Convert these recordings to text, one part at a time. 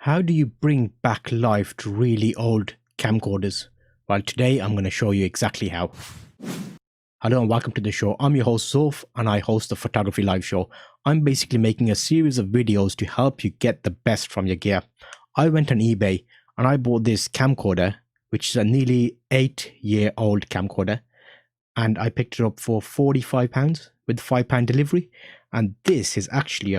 How do you bring back life to really old camcorders? Well, today I'm going to show you exactly how. Hello and welcome to the show. I'm your host Zulf and I host the Photography Live Show. I'm basically making a series of videos to help you get the best from your gear. I went on eBay and I bought this camcorder, which is a nearly 8-year-old camcorder, and I picked it up for £45 with £5 delivery. And this is actually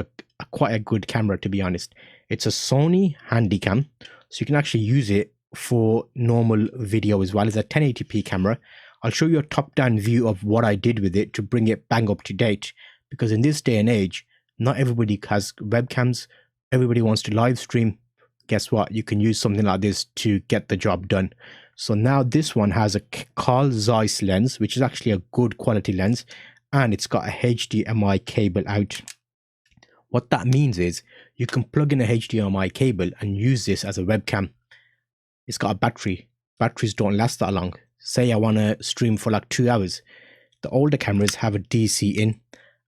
quite a good camera, to be honest. It's a Sony Handycam, so you can actually use it for normal video as well. It's a 1080p camera. I'll show you a top-down view of what I did with it to bring it bang up to date, because in this day and age, not everybody has webcams. Everybody wants to live stream. Guess what? You can use something like this to get the job done. So now this one has a Carl Zeiss lens, which is actually a good quality lens, and it's got a HDMI cable out. What that means is you can plug in a HDMI cable and use this as a webcam. It's got a battery. Batteries don't last that long. Say I want to stream for like 2 hours. The older cameras have a DC in,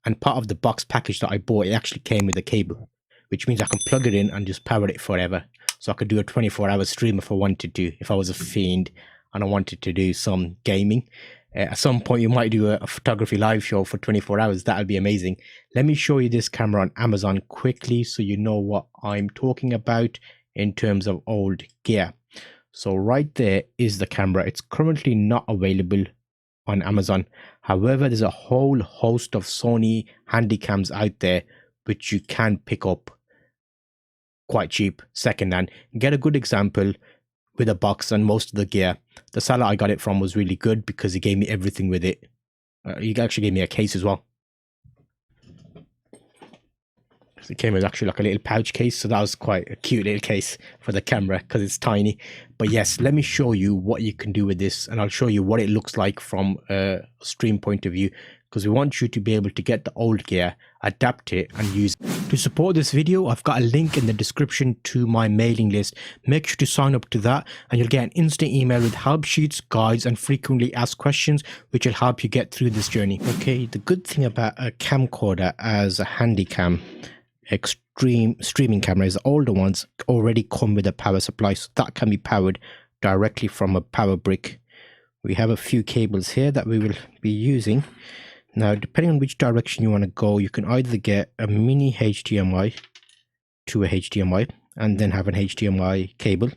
and part of the box package that I bought, it actually came with a cable, which means I can plug it in and just power it forever. So I could do a 24-hour stream if I wanted to, if I was a fiend and I wanted to do some gaming. At some point, you might do a photography live show for 24 hours. That would be amazing. Let me show you this camera on Amazon quickly so you know what I'm talking about in terms of old gear. So right there is the camera. It's currently not available on Amazon. However, there's a whole host of Sony Handycams out there which you can pick up quite cheap, secondhand. Get a good example with a box and most of the gear. The seller I got it from was really good because he gave me everything with it. He actually gave me a case as well. It came with actually like a little pouch case, so that was quite a cute little case for the camera because it's tiny. But yes, let me show you what you can do with this, and I'll show you what it looks like from a stream point of view, because we want you to be able to get the old gear, adapt it and use it. To support this video, I've got a link in the description to my mailing list. Make sure to sign up to that and you'll get an instant email with help sheets, guides and frequently asked questions which will help you get through this journey. Okay, the good thing about a camcorder as a Handycam extreme streaming camera is the older ones already come with a power supply, so that can be powered directly from a power brick. We have a few cables here that we will be using. Now, depending on which direction you want to go, you can either get a mini HDMI to a HDMI and then have an HDMI cable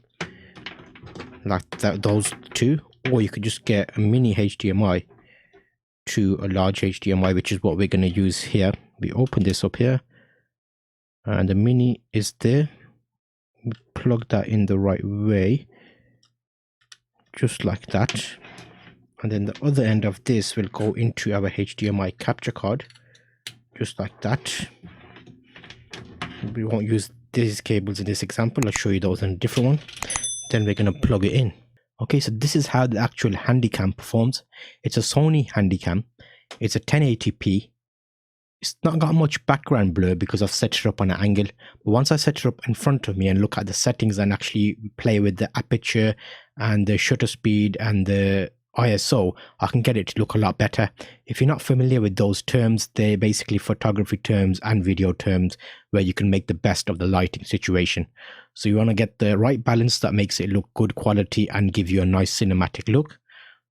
like that, those two, or you could just get a mini HDMI to a large HDMI, which is what we're going to use here. We open this up here and the mini is there. We plug that in the right way, just like that. And then the other end of this will go into our HDMI capture card, just like that. We won't use these cables in this example. I'll show you those in a different one. Then we're going to plug it in. Okay, so this is how the actual Handycam performs. It's a Sony Handycam. It's a 1080p. It's not got much background blur because I've set it up on an angle. But once I set it up in front of me and look at the settings and actually play with the aperture and the shutter speed and the ISO, I can get it to look a lot better. If you're not familiar with those terms, they're basically photography terms and video terms where you can make the best of the lighting situation. So you want to get the right balance that makes it look good quality and give you a nice cinematic look.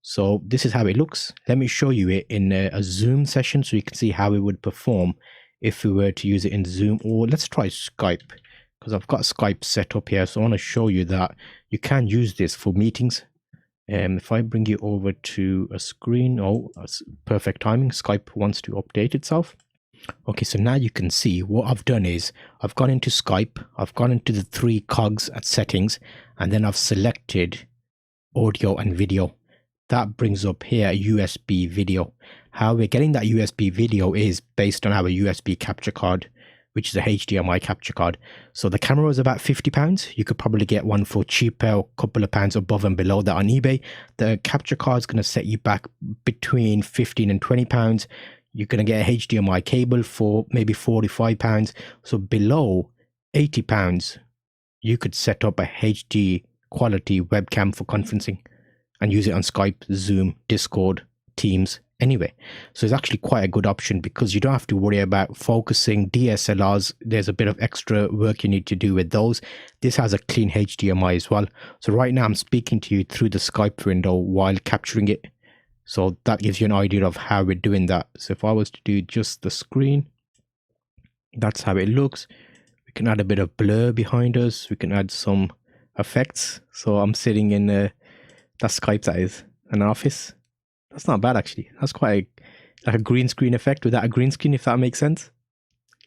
So this is how it looks. Let me show you it in a Zoom session so you can see how it would perform if we were to use it in Zoom, or let's try Skype, because I've got Skype set up here. So I want to show you that you can use this for meetings. If I bring you over to a screen, oh, that's perfect timing. Skype wants to update itself. Okay, so now you can see what I've done is I've gone into Skype, I've gone into the 3 cogs at settings, and then I've selected audio and video. That brings up here a USB video. How we're getting that USB video is based on our USB capture card, which is a HDMI capture card. So the camera was about £50. You could probably get one for cheaper, a couple of pounds above and below that on eBay. The capture card is going to set you back between £15 and £20. You're going to get a HDMI cable for maybe £45. So below £80, you could set up a HD quality webcam for conferencing and use it on Skype, Zoom, Discord, Teams, anyway. So it's actually quite a good option because you don't have to worry about focusing. DSLRs, there's a bit of extra work you need to do with those. This has a clean HDMI as well. So right now I'm speaking to you through the Skype window while capturing it. So that gives you an idea of how we're doing that. So if I was to do just the screen, that's how it looks. We can add a bit of blur behind us. We can add some effects. So I'm sitting in that Skype, that is an office. That's not bad actually. That's quite like a green screen effect without a green screen, if that makes sense.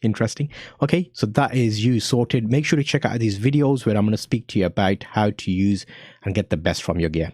Interesting. Okay, so that is you sorted. Make sure to check out these videos where I'm going to speak to you about how to use and get the best from your gear.